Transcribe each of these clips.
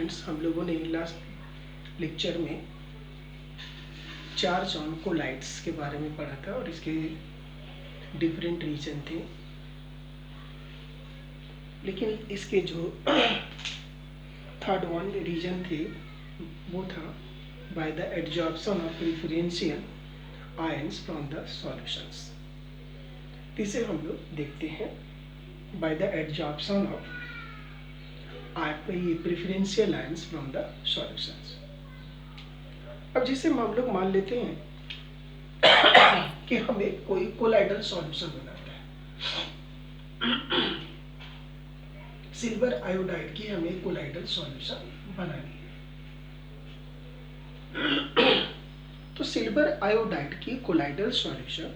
Students, हम लोगों ने लास्ट लेक्चर में चार्ज ऑन कोलाइड्स के बारे में पढ़ा था और इसके डिफरेंट रीजन थे। लेकिन इसके जो थर्ड वन रीजन थे वो था bye the adsorption of preferential ions from the solutions. इसे हम लोग देखते हैं by the adsorption of preferential ions from the solutions. अब जैसे हम लोग मान लेते हैं कि हमें कोई कोलाइडल सॉल्यूशन बनाना है, सिल्वर आयोडाइड की हमें कोलाइडल सॉल्यूशन बनानी है। तो सिल्वर आयोडाइड की कोलाइडल सॉल्यूशन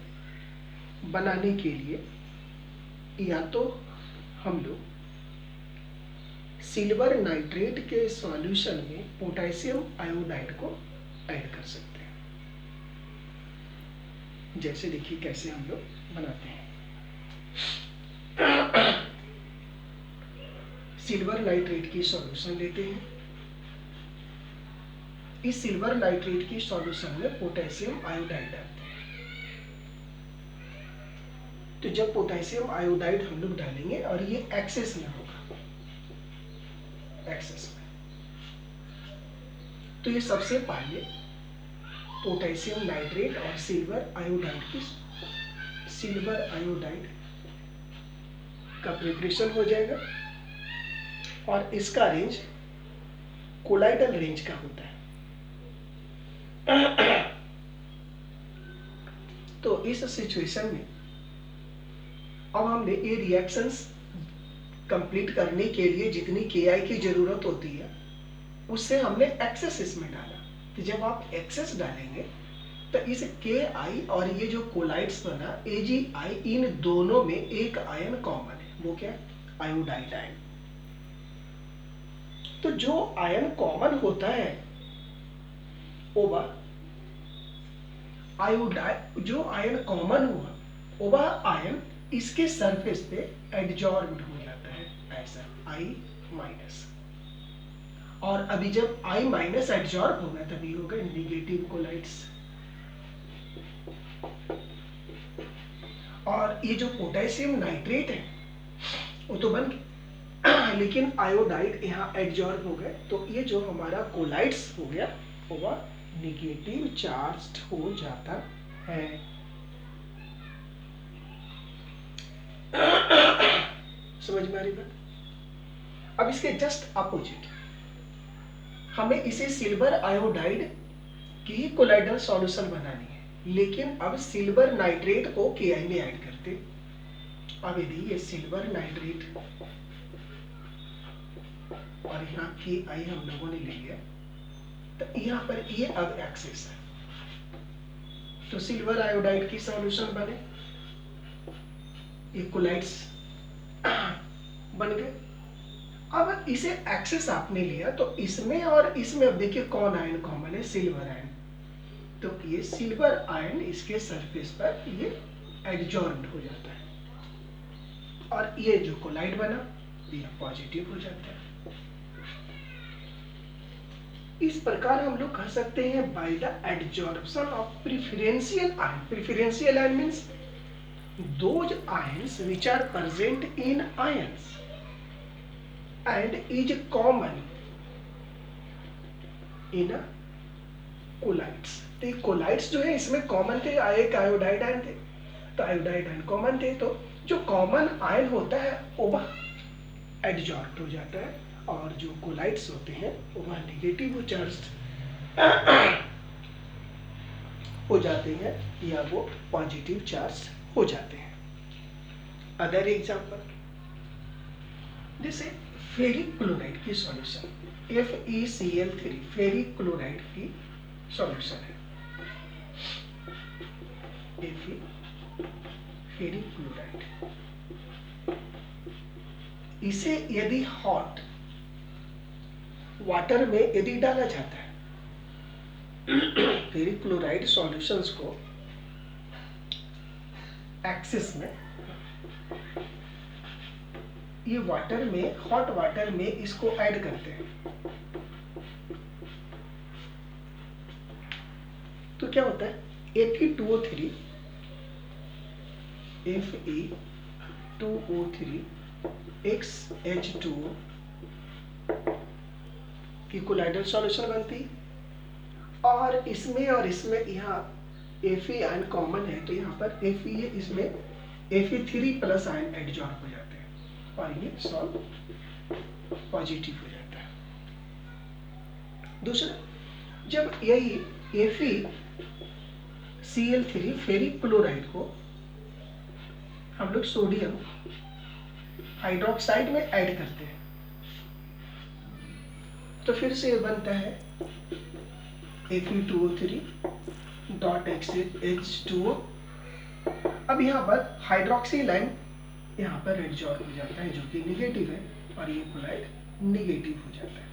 बनाने के लिए या तो हम लोग सिल्वर नाइट्रेट के सॉल्यूशन में पोटेशियम आयोडाइड को ऐड कर सकते हैं। जैसे देखिए कैसे हम लोग बनाते हैं। सिल्वर नाइट्रेट की सॉल्यूशन लेते हैं। इस सिल्वर नाइट्रेट की सॉल्यूशन में पोटेशियम आयोडाइड डालते हैं। तो जब पोटेशियम आयोडाइड हम लोग डालेंगे और ये एक्सेस में होगा, एक्सेस में, तो ये सबसे पहले पोटेशियम नाइट्रेट और सिल्वर आयोडाइड का प्रिपरेशन हो जाएगा और इसका रेंज कोलाइडल रेंज का होता है। तो इस सिचुएशन में अब हमने ये रिएक्शंस कंप्लीट करने के लिए जितनी KI की जरूरत होती है उससे हमने एक्सेस इसमें डाला। तो जब आप एक्सेस डालेंगे तो इस KI और ये जो कोलाइड्स बना AgI, इन दोनों में एक आयन कॉमन है, वो क्या, आयोडाइड आयन। तो जो आयन कॉमन होता है वो आयोडाइड, जो आयन कॉमन हुआ वह आयन इसके सरफेस पे एडजॉर्ब्ड हो जाता है, ऐसा I-। और अभी जब I- एडजॉर्ब होगा तभी होगा निगेटिव कोलाइड्स। और ये जो पोटेशियम नाइट्रेट है वो तो बन गया, लेकिन आयोडाइड यहाँ एडजॉर्ब हो गए, तो ये जो हमारा कोलाइड्स हो गया वह निगेटिव चार्ज्ड हो जाता है। समझ में आ रही बात? अब इसके जस्ट अपोजिट हमें इसे सिल्वर आयोडाइड की कोलाइडल सॉल्यूशन बनानी है, लेकिन अब सिल्वर नाइट्रेट को KI में ऐड करते। अब यदि ये सिल्वर नाइट्रेट और यहाँ KI हम लोगों ने ले लिया तो यहाँ पर ये अब एक्सेस है, तो सिल्वर आयोडाइड की सॉल्यूशन बने, ये कोलाइड्स बन गए। अब इसे एक्सेस आपने लिया तो इसमें और इसमें अब देखिए कौन आयन कॉमन है, सिल्वर आयन। तो ये सिल्वर आयन इसके सरफेस पर ये एडजॉर्ब्ड हो जाता है और ये जो कोलाइड बना ये पॉजिटिव हो जाता है। इस प्रकार हम लोग कह सकते हैं by the adsorption of preferential ion. Preferential ion means those ions which are present in ions and is common in colloids. तो ये कोलाइड्स जो है इसमें कॉमन थे, एक आयोडाइड आयन थे, तो आयोडाइड आयन कॉमन थे, तो जो कॉमन आयन होता है वो एडजॉर्ब्ड हो जाता है और जो कोलाइड्स होते हैं वो नेगेटिव चार्ज हो जाते हैं या वो पॉजिटिव चार्ज हो जाते हैं। अदर एग्जांपल जैसे फेरिक क्लोराइड की सॉल्यूशन, FeCl3 फेरिक क्लोराइड की सॉल्यूशन है, फेरिक क्लोराइड। इसे यदि हॉट वाटर में यदि डाला जाता है, फेरिक क्लोराइड सॉल्यूशंस को एक्सेस में ये वाटर में, हॉट वाटर में इसको ऐड करते हैं तो क्या होता है, Fe2O3 XH2O की कोलाइडल सॉल्यूशन बनती, और इसमें यहाँ Fe आयन कॉमन है तो यहाँ पर Fe है, इसमें Fe3 प्लस आयन एडजॉर्ब हो जाते हैं और ये सॉल्व पॉजिटिव हो जाता है। दूसरा, जब यही FeCl3 फेरिक क्लोराइड को हम लोग सोडियम हाइड्रोक्साइड में ऐड करते हैं तो फिर से बनता है Fe2O3.H2O। अब यहाँ पर हाइड्रोक्सी लाइन यहाँ पर एडजॉर्ब हो जाता है जो कि निगेटिव है और ये कोलाइड निगेटिव हो जाता है।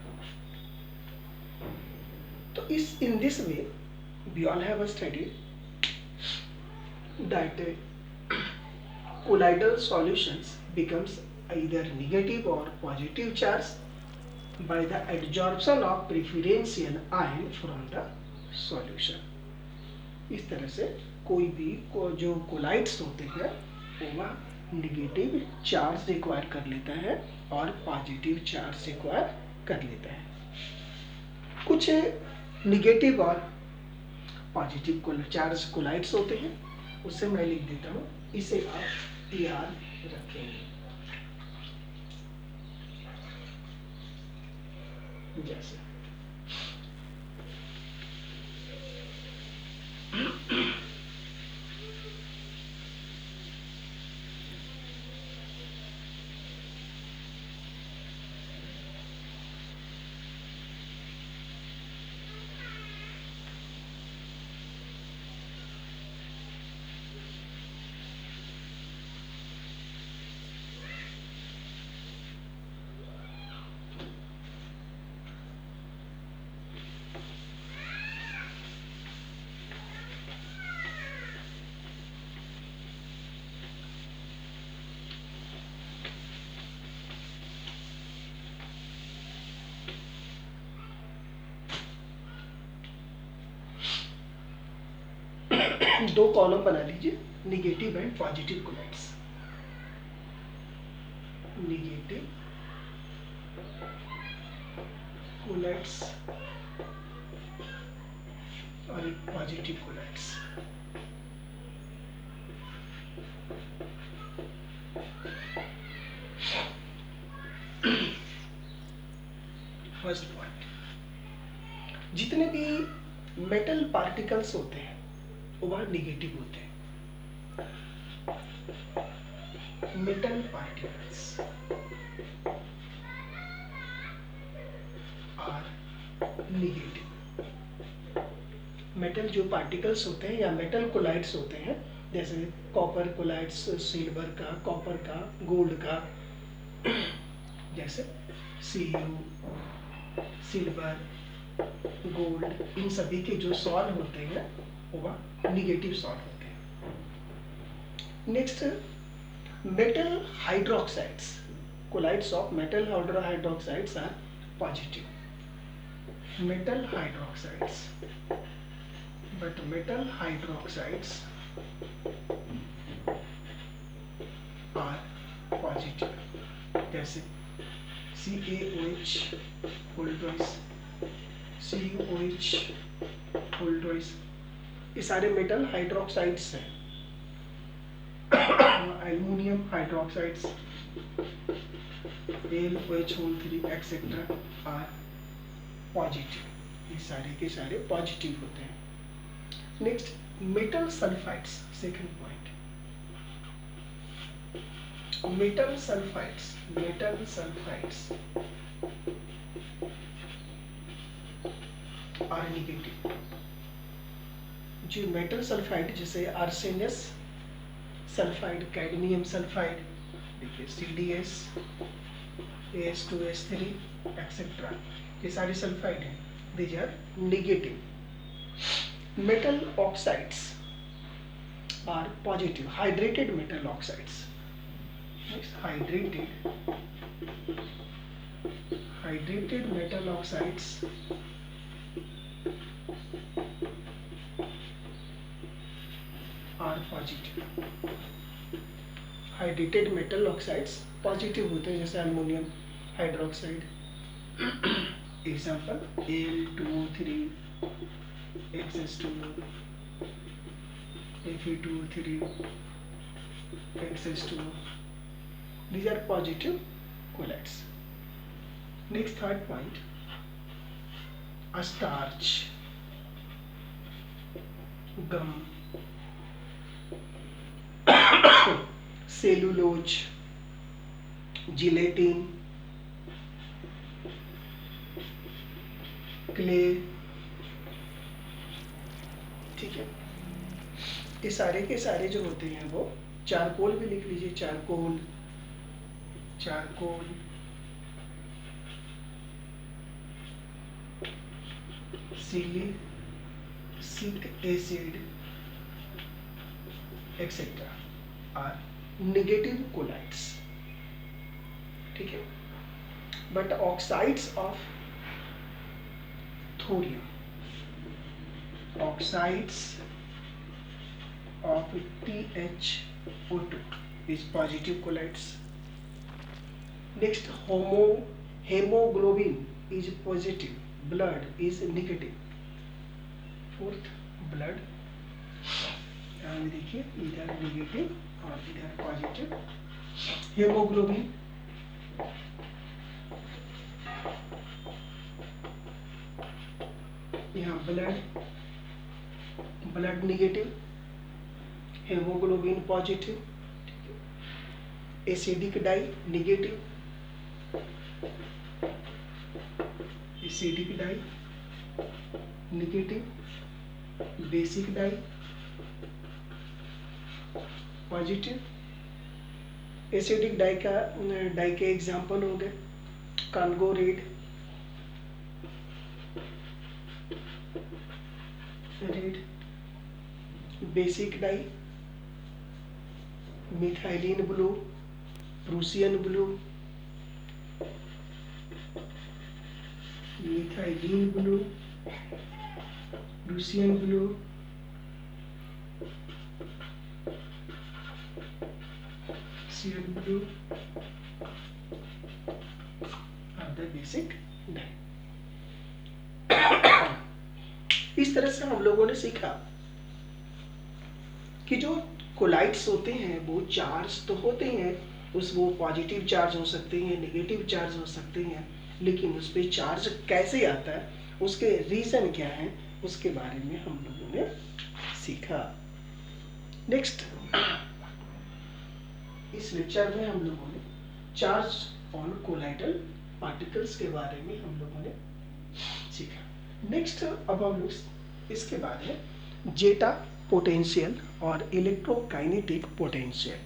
तो in this way we all have studied that colloidal solutions becomes either negative or positive charge by the adsorption of preferential ion from the solution। इस तरह से कोई भी जो कोलाइड्स होते हैं वो निगेटिव चार्ज रिक्वायर कर लेता है और पॉजिटिव चार्ज रिक्वायर कर लेता है। कुछ निगेटिव और पॉजिटिव चार्ज कोलाइड्स होते हैं, उससे मैं लिख देता हूँ, इसे आप याद रखेंगे। जैसे दो कॉलम बना लीजिए, negative and positive colloids. Negative colloids और एक पॉजिटिव कोलाइड्स। फर्स्ट पॉइंट, जितने भी मेटल पार्टिकल्स होते हैं वह निगेटिव होते हैं। Metal particles are negative. Metal जो पार्टिकल्स होते हैं या मेटल कोलाइड्स होते हैं, जैसे कॉपर कोलाइड्स, सिल्वर का, कॉपर का, गोल्ड का, जैसे Cu, सिल्वर, गोल्ड, इन सभी के जो सॉल्व होते हैं वह निगेटिव सॉल्व होते हैं। Next, metal hydroxides, colloids of metal hydroxides are positive. Metal hydroxides, but metal hydroxides are positive, जैसे CaOH whole twice, CuOH whole twice, ये सारे मेटल हाइड्रोक्साइड्स हैं। Aluminium hydroxides, AlOH whole 3 etcetera are positive. ये सारे के सारे positive होते हैं। Next, metal sulphides, second point. Metal sulphides are negative. जो मेटल सल्फाइड जैसे आर्सेनस सल्फाइड, कैडमियम सल्फाइड, देखिए CdS, AS2S3 एक्सेट्रा, ये सारे सल्फाइड हैं, these are negative. Metal oxides are positive, hydrated metal oxides Next, hydrated metal oxides are positive. Hydrated metal oxides positive होते हैं, जैसे aluminium hydroxide, example Al2O3, XS2O, Fe2O3, XS2O. These are positive colloids. Next, third point, a starch, gum, cellulose, gelatin, clay, ठीक है, ये सारे के सारे जो होते हैं वो, चारकोल भी लिख लीजिए, charcoal, silicic acid etcetera are negative colloids, ठीक है। But oxides of thorium, oxides of THO2 is positive colloids. Next, hemoglobin is positive, blood is negative. Fourth, blood, देखिए इधर नेगेटिव और इधर पॉजिटिव। हेमोग्लोबिन, यहाँ blood negative, haemoglobin positive, acidic dye negative, acidic dye negative, basic dye positive. Acidic dye के example हो गए Congo red, basic dye methylene blue, Prussian blue, methylene blue, Prussian blue, Prussian blue और the basic dye. इस तरह से हम लोगों ने सीखा कि जो कोलाइड्स होते हैं वो चार्ज तो होते हैं, वो पॉजिटिव चार्ज हो सकते हैं, नेगेटिव चार्ज हो सकते हैं, लेकिन उस पर चार्ज कैसे आता है, उसके रीजन क्या है, उसके बारे में हम लोगों ने सीखा। नेक्स्ट, इस लेक्चर में हम लोगों ने चार्ज ऑन कोलाइडल पार्टिकल्स के बारे में हम लोगों ने सीखा। नेक्स्ट, अब हम लोग इसके बाद है जेटा पोटेंशियल और electrokinetic potential.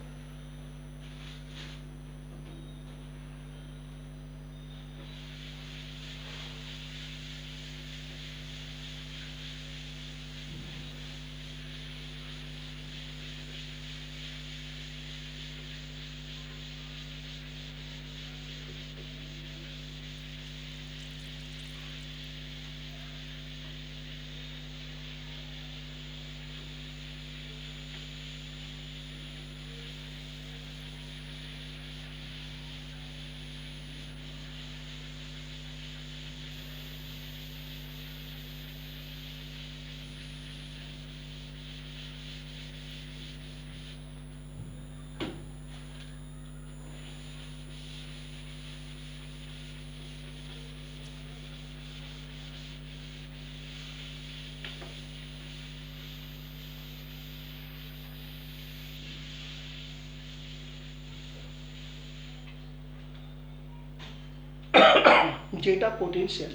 Zeta potential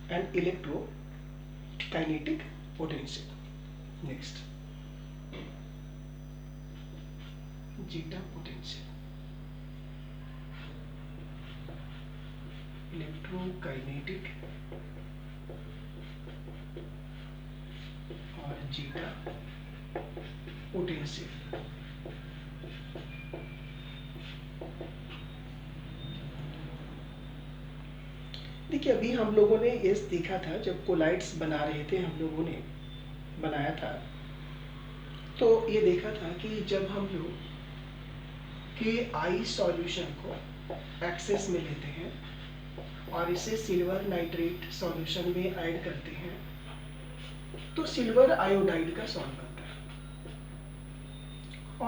and electrokinetic potential. Next, zeta potential, electrokinetic और zeta potential। कि अभी हम लोगों ने ये देखा था, जब कोलाइड्स बना रहे थे, हम लोगों ने बनाया था, तो ये देखा था कि जब हम लोग के आई सॉल्यूशन को एक्सेस में लेते हैं और इसे सिल्वर नाइट्रेट सॉल्यूशन में ऐड करते हैं तो सिल्वर आयोडाइड का सॉल्व बनता है।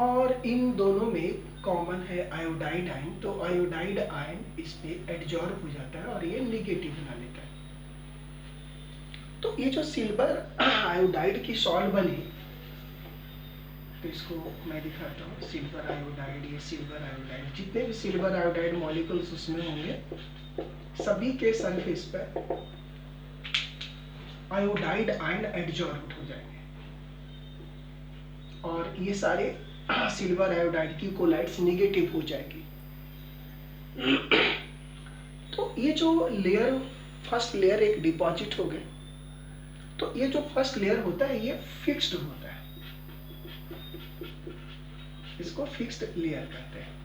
और इन दोनों में कॉमन है आयोडाइड आयन, तो आयोडाइड आयन इस पे एडजॉर्ब हो जाता है और ये निगेटिव बना लेता है। तो ये जो सिल्वर आयोडाइड की सॉल्व बनी, तो इसको मैं दिखाता हूँ। सिल्वर आयोडाइड, ये सिल्वर आयोडाइड, जितने भी सिल्वर आयोडाइड मॉलिक्यूल्स उसमें होंगे सभी के सरफेस पर आयोडाइड आयन एडजॉर्ब हो जाएंगे और ये सारे सिल्वर आयोडाइड की कोलाइड्स निगेटिव हो जाएगी। तो ये जो लेयर, फर्स्ट लेयर एक डिपॉजिट हो गए, तो ये जो फर्स्ट लेयर होता है ये फिक्स्ड होता है, इसको फिक्स्ड लेयर कहते हैं।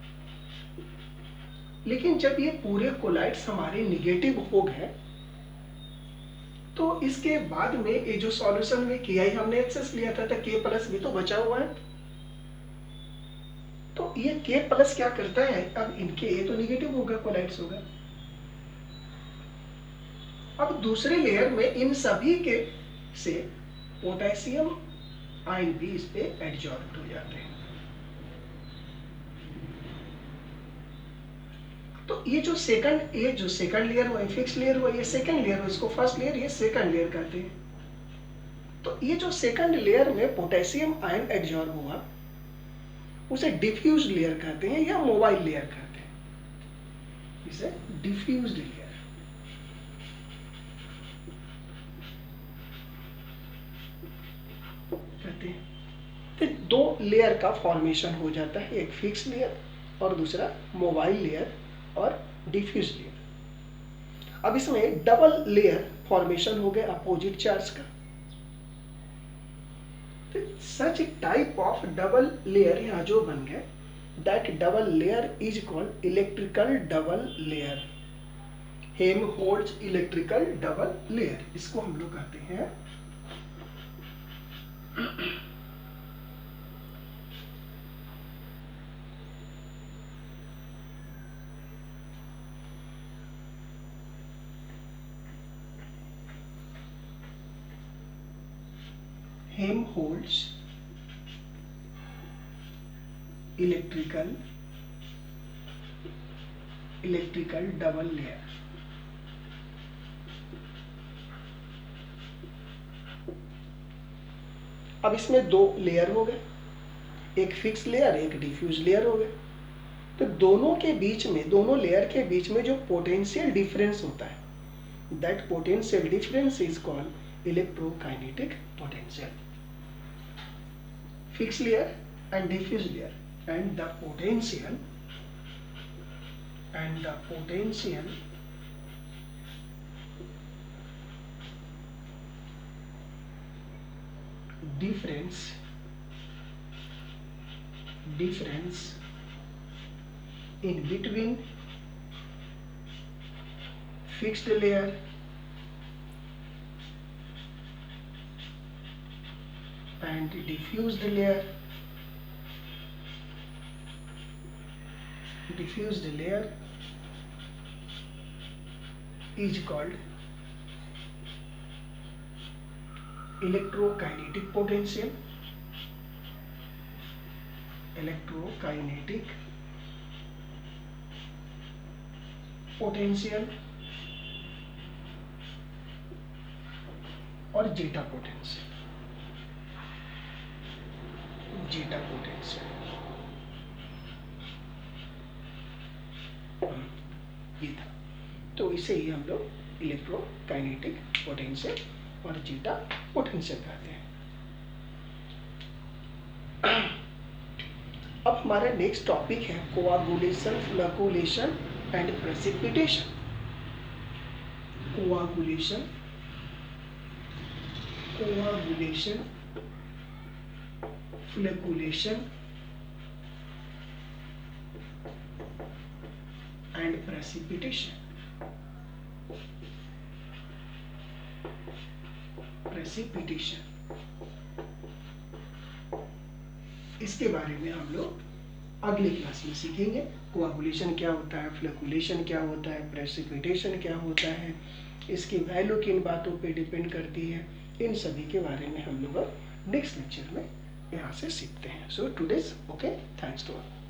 लेकिन जब ये पूरे कोलाइड्स हमारे निगेटिव हो गए तो इसके बाद में ये जो सॉल्यूशन में Ki हमने एक्सेस लिया था, K प्लस भी तो बचा हुआ है। तो ये K प्लस क्या करता है, अब इनके ये तो निगेटिव होगा, कोलाइड्स होगा। अब दूसरे लेयर में इन सभी के से पोटेशियम आयन भी इस पे एडजॉर्ब हो जाते हैं। तो ये जो सेकंड लेयर हुआ, फिक्स लेयर हुआ, ये सेकंड लेयर हुआ, इसको फर्स्ट लेयर, ये सेकंड लेयर कहते हैं। तो ये जो सेकंड लेयर में पोटेशियम आयन एडजॉर्ब हुआ उसे डिफ्यूज लेयर कहते हैं या मोबाइल लेयर कहते हैं, इसे डिफ्यूज लेयर कहते हैं। तो दो लेयर का फॉर्मेशन हो जाता है, एक फिक्स लेयर और दूसरा मोबाइल लेयर और डिफ्यूज लेयर। अब इसमें डबल लेयर फॉर्मेशन हो गया अपोजिट चार्ज का। Such type of double layer यहाँ जो बन गए, that double layer is called electrical double layer, Helmholtz electrical double layer, इसको हम लोग कहते हैं। Helmholtz electrical double layer. अब इसमें दो लेयर हो गए, एक फिक्स लेयर, एक डिफ्यूज लेयर हो गए। तो दोनों के बीच में, दोनों लेयर के बीच में जो पोटेंशियल डिफरेंस होता है, that potential difference is called electrokinetic potential. Fix layer and diffuse layer, and the potential difference in between fixed layer and diffused layer is called electrokinetic potential, और जेटा पोटेंशियल। ये था, तो इसे ही हम लोग इलेक्ट्रोकाइनेटिक पोटेंशियल और जेटा पोटेंशियल कहते हैं। अब हमारा नेक्स्ट टॉपिक है coagulation, flocculation and precipitation. Coagulation flocculation and precipitation. Precipitation, इसके बारे में हम लोग अगली क्लास में सीखेंगे। कोआगुलेशन क्या होता है, फ्लैकुलेशन क्या होता है, प्रेसिपिटेशन क्या होता है, इसकी वैल्यू किन बातों पे डिपेंड करती है, इन सभी के बारे में हम लोग नेक्स्ट लेक्चर में यहाँ से सीखते हैं। So today's okay, thanks to all.